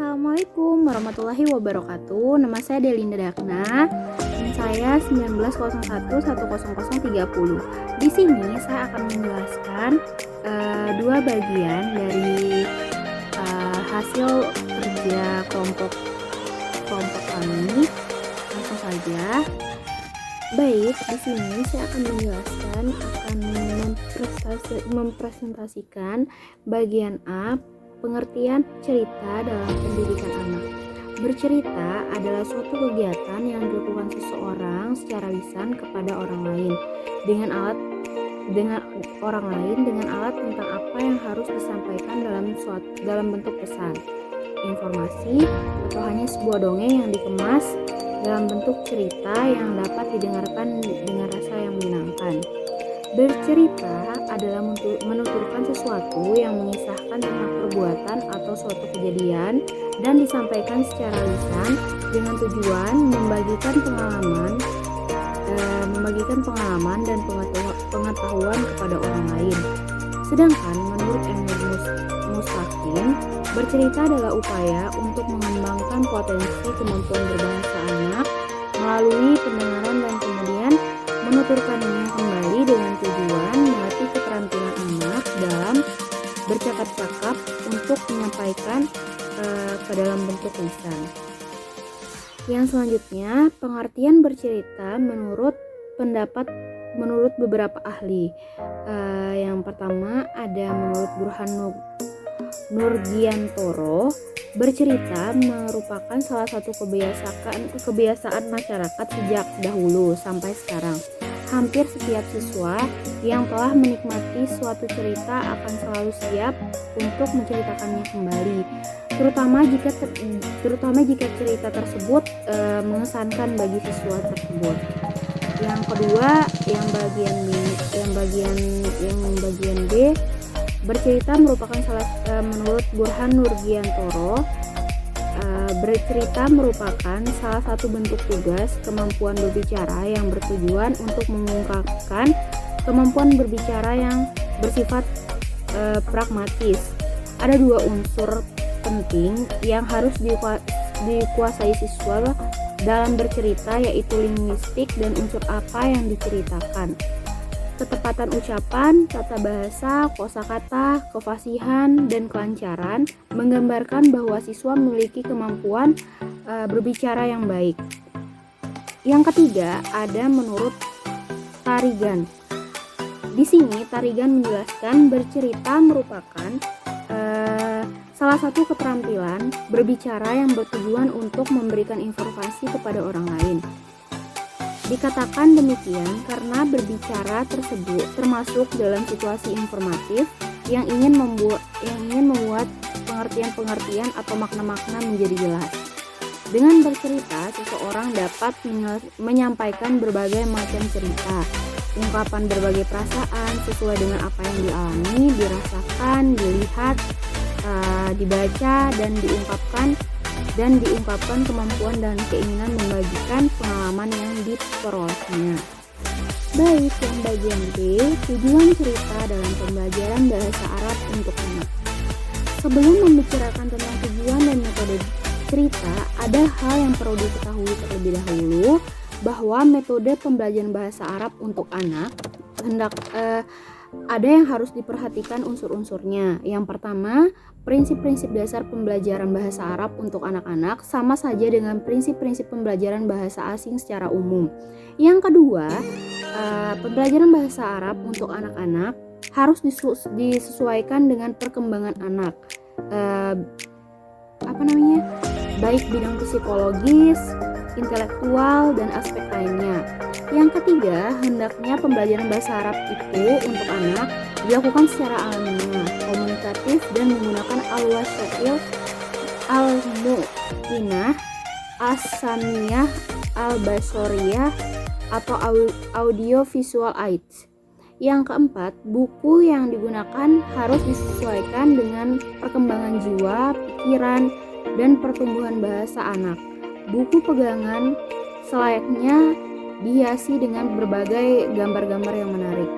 Assalamualaikum warahmatullahi wabarakatuh. Nama saya Delinda Dakna. NIM saya 1901100030. Di sini saya akan menjelaskan dua bagian dari hasil kerja kelompok kami. Langsung saja. Baik, di sini saya akan menjelaskan, mempresentasikan bagian A, pengertian cerita dalam pendidikan anak. Bercerita adalah suatu kegiatan yang dilakukan seseorang secara lisan kepada orang lain dengan alat tentang apa yang harus disampaikan dalam bentuk pesan, informasi, atau hanya sebuah dongeng yang dikemas dalam bentuk cerita yang dapat didengarkan dengan rasa yang menyenangkan. Bercerita adalah menuturkan sesuatu yang mengisahkan tentang perbuatan atau suatu kejadian dan disampaikan secara lisan dengan tujuan membagikan pengalaman dan pengetahuan kepada orang lain. Sedangkan menurut Emil Mustaqim, bercerita adalah upaya untuk mengembangkan potensi kemampuan berbahasa anak melalui pendengaran dan kemudian menuturkannya kembali dengan tujuan melatih keterampilan anak dalam bercakap-cakap untuk menyampaikan ke dalam bentuk lisan. Yang selanjutnya, pengertian bercerita menurut beberapa ahli. Yang pertama ada menurut Burhan Nurgiantoro, bercerita merupakan salah satu kebiasaan masyarakat sejak dahulu sampai sekarang. Hampir setiap siswa yang telah menikmati suatu cerita akan selalu siap untuk menceritakannya kembali, terutama jika cerita tersebut mengesankan bagi siswa tersebut. Yang kedua, yang bagian B, bercerita merupakan menurut Burhan Nurgiantoro, bercerita merupakan salah satu bentuk tugas kemampuan berbicara yang bertujuan untuk mengungkapkan kemampuan berbicara yang bersifat pragmatis. Ada dua unsur penting yang harus dikuasai siswa dalam bercerita, yaitu linguistik dan unsur apa yang diceritakan, ketepatan ucapan, tata bahasa, kosakata, kefasihan, dan kelancaran, menggambarkan bahwa siswa memiliki kemampuan berbicara yang baik. Yang ketiga ada menurut Tarigan. Di sini Tarigan menjelaskan bercerita merupakan salah satu keterampilan berbicara yang bertujuan untuk memberikan informasi kepada orang lain. Dikatakan demikian karena berbicara tersebut termasuk dalam situasi informatif yang ingin membuat pengertian-pengertian atau makna-makna menjadi jelas. Dengan bercerita, seseorang dapat menyampaikan berbagai macam cerita, ungkapan berbagai perasaan sesuai dengan apa yang dialami, dirasakan, dilihat, dibaca, dan diungkapkan kemampuan dan keinginan membagikan pengalaman yang diperolehnya. Baik, yang bagian B, tujuan cerita dalam pembelajaran bahasa Arab untuk anak. Sebelum membicarakan tentang tujuan dan metode cerita, ada hal yang perlu diketahui terlebih dahulu, bahwa metode pembelajaran bahasa Arab untuk anak ada yang harus diperhatikan unsur-unsurnya. Yang pertama, prinsip-prinsip dasar pembelajaran bahasa Arab untuk anak-anak sama saja dengan prinsip-prinsip pembelajaran bahasa asing secara umum. Yang kedua, pembelajaran bahasa Arab untuk anak-anak harus disesuaikan dengan perkembangan anak, baik bidang psikologis, intelektual, dan aspek lainnya. Yang ketiga, hendaknya pembelajaran bahasa Arab itu untuk anak dilakukan secara alamiah, komunikatif, dan menggunakan al-wasail, al-mu'inah, as-samiyah, al-basoriyah, atau audio visual aids. Yang keempat, buku yang digunakan harus disesuaikan dengan perkembangan jiwa, pikiran, dan pertumbuhan bahasa anak. Buku pegangan selayaknya dihiasi dengan berbagai gambar-gambar yang menarik.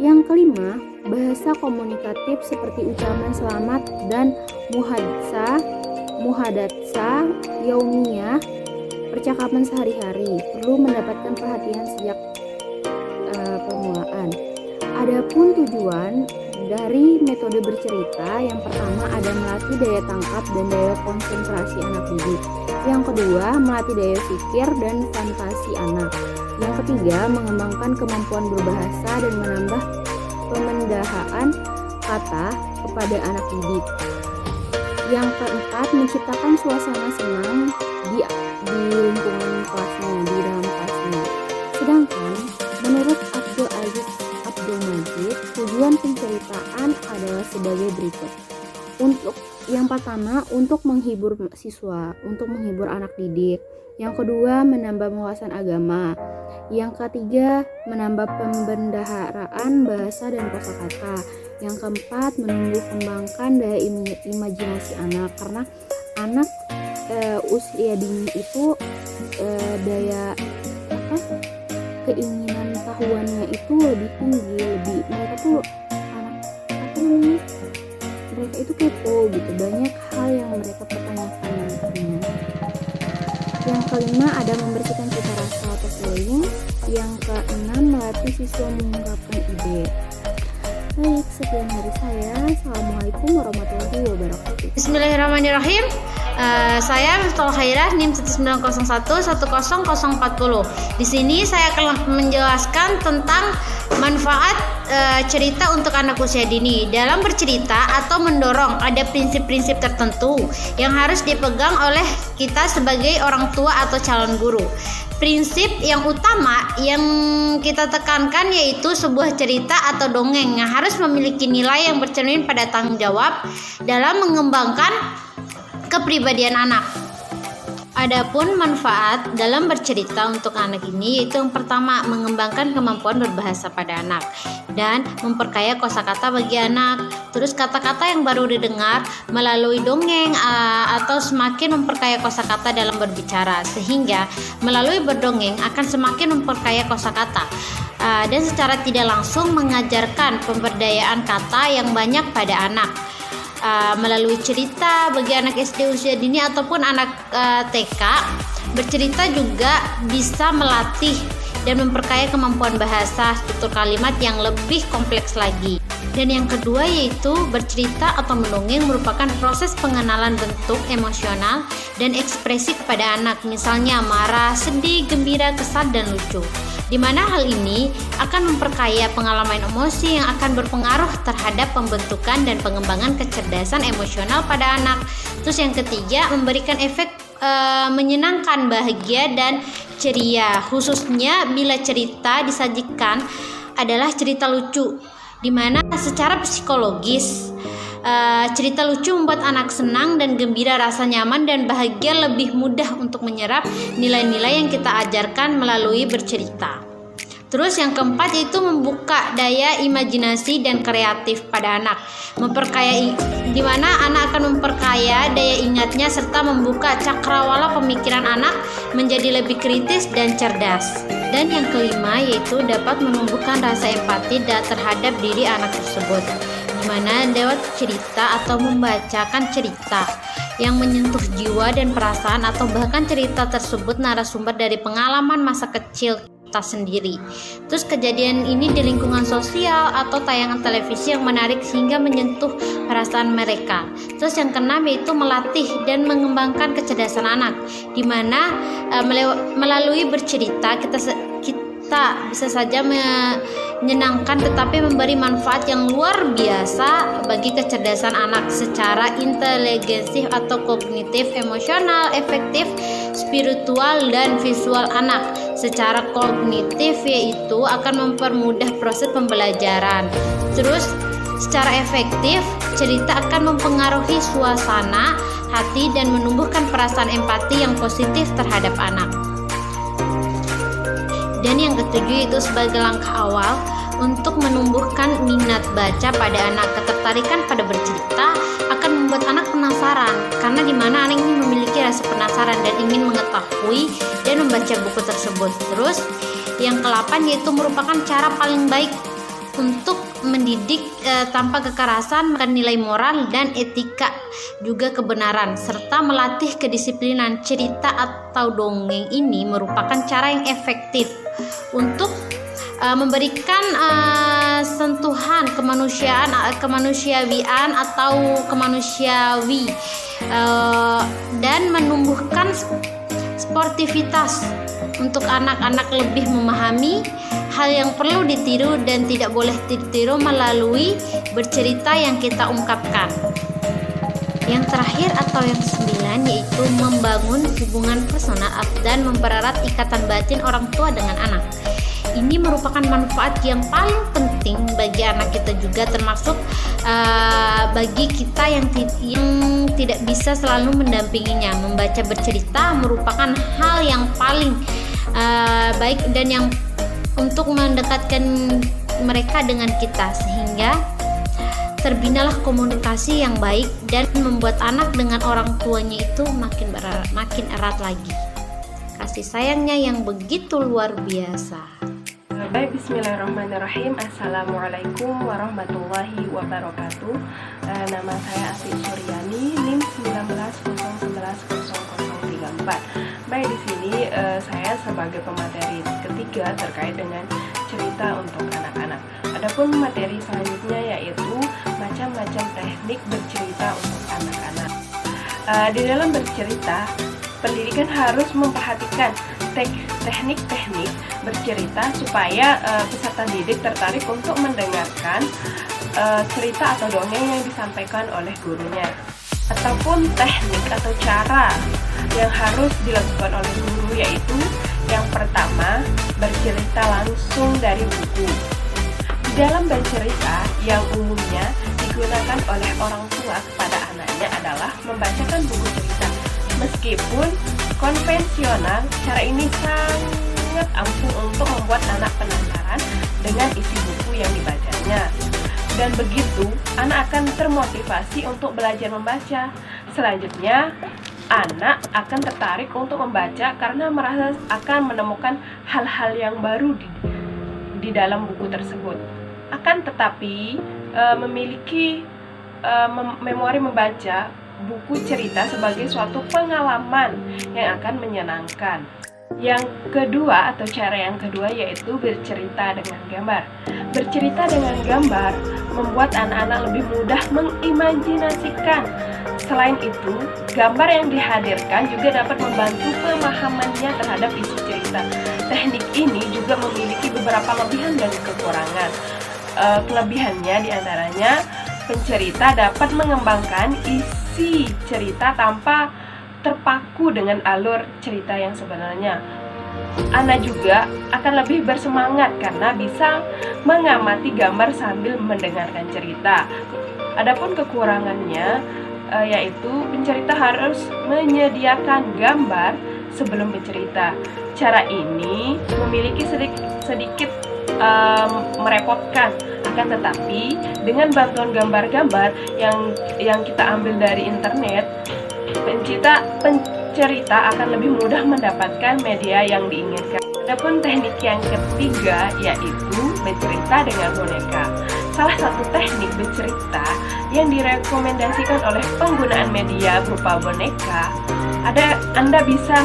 Yang kelima, bahasa komunikatif seperti ucapan selamat dan muhadza muhadatsa yaumiyah, percakapan sehari-hari, perlu mendapatkan perhatian sejak permulaan. Adapun tujuan dari metode bercerita, yang pertama ada melatih daya tangkap dan daya konsentrasi anak didik. Yang kedua, melatih daya pikir dan fantasi anak. Yang ketiga, mengembangkan kemampuan berbahasa dan menambah pemendahaan kata kepada anak didik. Yang keempat, menciptakan suasana senang di lingkungan kelasnya, di dalam kelasnya. Sedangkan menurut Abdul Aziz Abdul Majid, tujuan penceritaan adalah sebagai berikut. Untuk yang pertama, untuk menghibur siswa, untuk menghibur anak didik. Yang kedua, menambah wawasan agama. Yang ketiga, menambah pembendaharaan bahasa dan kosakata. Yang keempat, menumbuh kembangkan daya imajinasi anak, karena anak usia dini itu daya keinginan tahuannya itu lebih tinggi, mereka tuh mereka itu kepo gitu, banyak hal yang mereka pertanyakan nantinya. Yang kelima ada membersihkan cita rasa atau feeling. Yang keenam, melatih siswa mengungkapkan ide. Baik, sekian dari saya. Assalamualaikum warahmatullahi wabarakatuh. Bismillahirrahmanirrahim. Saya Miftul Khairah, NIM 190110040. Di sini saya akan menjelaskan tentang manfaat cerita untuk anak usia dini. Dalam bercerita atau mendorong, ada prinsip-prinsip tertentu yang harus dipegang oleh kita sebagai orang tua atau calon guru. Prinsip yang utama yang kita tekankan yaitu sebuah cerita atau dongeng yang harus memiliki nilai yang bercermin pada tanggung jawab dalam mengembangkan kepribadian anak. Adapun manfaat dalam bercerita untuk anak ini yaitu yang pertama, mengembangkan kemampuan berbahasa pada anak dan memperkaya kosakata bagi anak. Terus kata-kata yang baru didengar melalui dongeng atau semakin memperkaya kosakata dalam berbicara, sehingga melalui berdongeng akan semakin memperkaya kosakata dan secara tidak langsung mengajarkan pemberdayaan kata yang banyak pada anak. Melalui cerita bagi anak SD usia dini ataupun anak TK, bercerita juga bisa melatih dan memperkaya kemampuan bahasa, struktur kalimat yang lebih kompleks lagi. Dan yang kedua yaitu bercerita atau mendongeng merupakan proses pengenalan bentuk emosional dan ekspresi kepada anak, misalnya marah, sedih, gembira, kesal, dan lucu. Di mana hal ini akan memperkaya pengalaman emosi yang akan berpengaruh terhadap pembentukan dan pengembangan kecerdasan emosional pada anak. Terus yang ketiga, memberikan efek menyenangkan, bahagia, dan ceria, khususnya bila cerita disajikan adalah cerita lucu, di mana secara psikologis cerita lucu membuat anak senang dan gembira, rasa nyaman dan bahagia, lebih mudah untuk menyerap nilai-nilai yang kita ajarkan melalui bercerita. Terus yang keempat yaitu membuka daya imajinasi dan kreatif pada anak, memperkaya, di mana anak akan memperkaya daya ingatnya serta membuka cakrawala pemikiran anak menjadi lebih kritis dan cerdas. Dan yang kelima yaitu dapat menumbuhkan rasa empati terhadap diri anak tersebut, di mana lewat cerita atau membacakan cerita yang menyentuh jiwa dan perasaan, atau bahkan cerita tersebut narasumber dari pengalaman masa kecil kita sendiri. Terus kejadian ini di lingkungan sosial atau tayangan televisi yang menarik sehingga menyentuh perasaan mereka. Terus yang keenam yaitu melatih dan mengembangkan kecerdasan anak, di mana melalui bercerita kita bisa saja menyenangkan tetapi memberi manfaat yang luar biasa bagi kecerdasan anak secara inteligensi atau kognitif, emosional, efektif, spiritual, dan visual anak. Secara kognitif yaitu akan mempermudah proses pembelajaran. Terus secara efektif, cerita akan mempengaruhi suasana hati dan menumbuhkan perasaan empati yang positif terhadap anak. Dan yang ketujuh itu sebagai langkah awal untuk menumbuhkan minat baca pada anak. Ketertarikan pada bercerita akan membuat anak penasaran, karena di mana anak ini memiliki rasa penasaran dan ingin mengetahui dan membaca buku tersebut. Terus yang ke-8 yaitu merupakan cara paling baik untuk mendidik tanpa kekerasan, nilai moral dan etika, juga kebenaran, serta melatih kedisiplinan. Cerita atau dongeng ini merupakan cara yang efektif untuk memberikan sentuhan kemanusiaan atau kemanusiawi dan menumbuhkan sportivitas untuk anak-anak lebih memahami hal yang perlu ditiru dan tidak boleh ditiru melalui bercerita yang kita ungkapkan. Yang terakhir atau yang 9 yaitu membangun hubungan personal dan mempererat ikatan batin orang tua dengan anak. Ini merupakan manfaat yang paling penting bagi anak kita juga, termasuk bagi kita yang tidak bisa selalu mendampinginya. Membaca bercerita merupakan hal yang paling baik dan yang untuk mendekatkan mereka dengan kita, sehingga terbinalah komunikasi yang baik dan membuat anak dengan orang tuanya itu makin erat lagi. Kasih sayangnya yang begitu luar biasa. Baik, bismillahirrahmanirrahim. Assalamualaikum warahmatullahi wabarakatuh. Nama saya Asih Suryani, NIM 19011034. Baik, di sini saya sebagai pemateri ketiga terkait dengan cerita untuk anak-anak. Adapun materi selanjutnya yaitu macam-macam teknik bercerita untuk anak-anak. Di dalam bercerita, pendidikan harus memperhatikan teknik-teknik bercerita supaya peserta didik tertarik untuk mendengarkan cerita atau dongeng yang disampaikan oleh gurunya, ataupun teknik atau cara yang harus dilakukan oleh guru, yaitu yang pertama, bercerita langsung dari buku. Di dalam bercerita yang umumnya digunakan oleh orang tua kepada anaknya adalah membacakan buku cerita. Meskipun konvensional, cara ini sangat ampuh untuk membuat anak penasaran dengan isi buku yang dibacanya. Dan begitu, anak akan termotivasi untuk belajar membaca. Selanjutnya, anak akan tertarik untuk membaca karena merasa akan menemukan hal-hal yang baru di dalam buku tersebut. Akan tetapi, memiliki memori membaca buku cerita sebagai suatu pengalaman yang akan menyenangkan. Yang kedua atau cara yang kedua yaitu bercerita dengan gambar. Bercerita dengan gambar membuat anak-anak lebih mudah mengimajinasikan. Selain itu, gambar yang dihadirkan juga dapat membantu pemahamannya terhadap isi cerita. Teknik ini juga memiliki beberapa kelebihan dan kekurangan. Kelebihannya diantaranya pencerita dapat mengembangkan isi cerita tanpa terpaku dengan alur cerita yang sebenarnya. Anak juga akan lebih bersemangat karena bisa mengamati gambar sambil mendengarkan cerita. Adapun kekurangannya yaitu pencerita harus menyediakan gambar sebelum bercerita. Cara ini memiliki sedikit merepotkan. Akan tetapi dengan bantuan gambar-gambar yang kita ambil dari internet, pencerita akan lebih mudah mendapatkan media yang diinginkan. Adapun teknik yang ketiga yaitu bercerita dengan boneka. Salah satu teknik bercerita yang direkomendasikan oleh penggunaan media berupa boneka, Anda bisa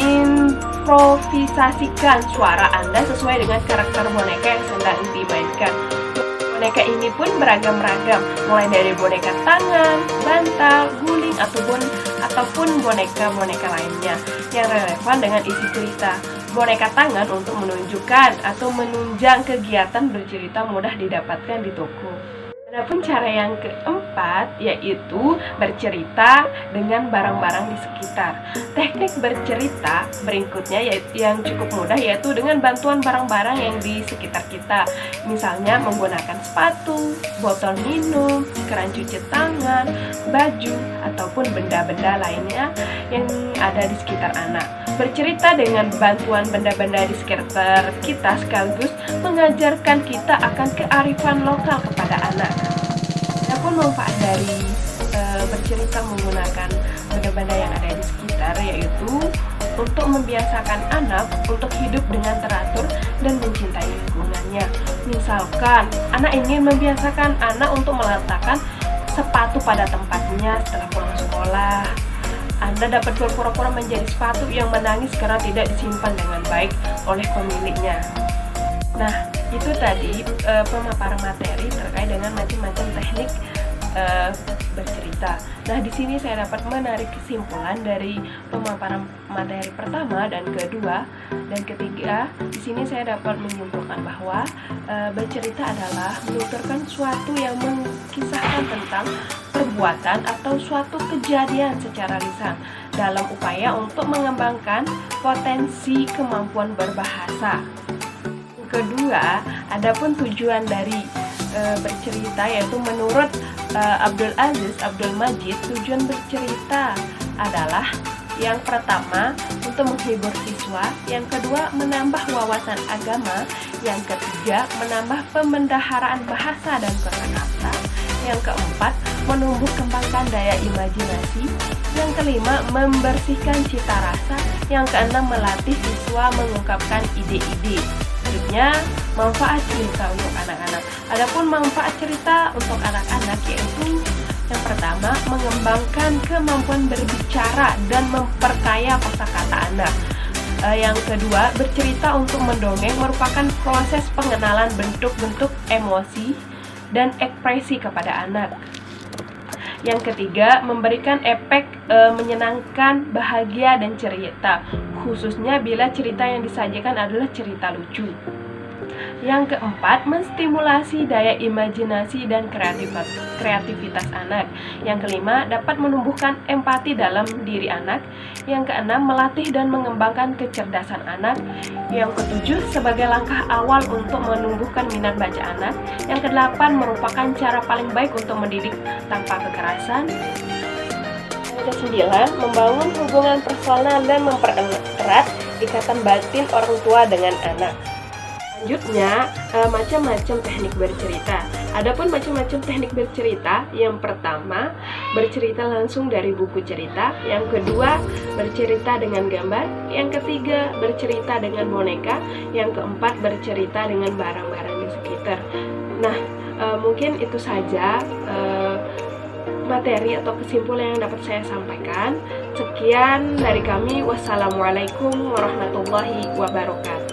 improvisasikan suara Anda sesuai dengan karakter boneka yang sedang dimainkan. Boneka ini pun beragam-ragam, mulai dari boneka tangan, bantal, guling, ataupun boneka-boneka lainnya yang relevan dengan isi cerita. Boneka tangan untuk menunjukkan atau menunjang kegiatan bercerita mudah didapatkan di toko. Adapun cara yang keempat yaitu bercerita dengan barang-barang di sekitar. Teknik bercerita berikutnya yang cukup mudah yaitu dengan bantuan barang-barang yang di sekitar kita. Misalnya menggunakan sepatu, botol minum, keran cuci tangan, baju, ataupun benda-benda lainnya yang ada di sekitar anak. Bercerita dengan bantuan benda-benda di sekitar kita sekaligus mengajarkan kita akan kearifan lokal kepada anak. Adapun manfaat dari bercerita menggunakan benda-benda yang ada di sekitar yaitu untuk membiasakan anak untuk hidup dengan teratur dan mencintai lingkungannya, Misalkan, anak ingin membiasakan anak untuk meletakkan sepatu pada tempatnya setelah pulang sekolah. Anda dapat berpura-pura menjadi sepatu yang menangis karena tidak disimpan dengan baik oleh pemiliknya. Nah, itu tadi pemaparan materi terkait dengan macam-macam teknik bercerita. Nah, di sini saya dapat menarik kesimpulan dari pemaparan materi pertama dan kedua dan ketiga. Di sini saya dapat menyimpulkan bahwa bercerita adalah menuturkan suatu yang mengisahkan tentang perbuatan atau suatu kejadian secara lisan dalam upaya untuk mengembangkan potensi kemampuan berbahasa. Kedua, adapun tujuan dari bercerita yaitu menurut Abdul Aziz Abdul Majid, tujuan bercerita adalah yang pertama untuk menghibur siswa, yang kedua menambah wawasan agama, yang ketiga menambah pemendaharaan bahasa dan kosakata, yang keempat menumbuh kembangkan daya imajinasi, yang kelima membersihkan cita rasa, yang keenam melatih siswa mengungkapkan ide-ide. Selanjutnya, manfaat cerita untuk anak-anak. Adapun manfaat cerita untuk anak-anak yaitu yang pertama, mengembangkan kemampuan berbicara dan memperkaya kosakata anak. Yang kedua, bercerita untuk mendongeng merupakan proses pengenalan bentuk-bentuk emosi dan ekspresi kepada anak. Yang ketiga, memberikan efek menyenangkan, bahagia, dan cerita, khususnya bila cerita yang disajikan adalah cerita lucu. Yang keempat, menstimulasi daya imajinasi dan kreativitas anak. Yang kelima, dapat menumbuhkan empati dalam diri anak. Yang keenam, melatih dan mengembangkan kecerdasan anak. Yang ketujuh, sebagai langkah awal untuk menumbuhkan minat baca anak. Yang kedelapan, merupakan cara paling baik untuk mendidik tanpa kekerasan. Yang kesembilan, membangun hubungan personal dan mempererat ikatan batin orang tua dengan anak. Selanjutnya, macam-macam teknik bercerita. Adapun macam-macam teknik bercerita, yang pertama, bercerita langsung dari buku cerita. Yang kedua, bercerita dengan gambar. Yang ketiga, bercerita dengan boneka. Yang keempat, bercerita dengan barang-barang di sekitar. Nah, mungkin itu saja materi atau kesimpulan yang dapat saya sampaikan. Sekian dari kami. Wassalamualaikum warahmatullahi wabarakatuh.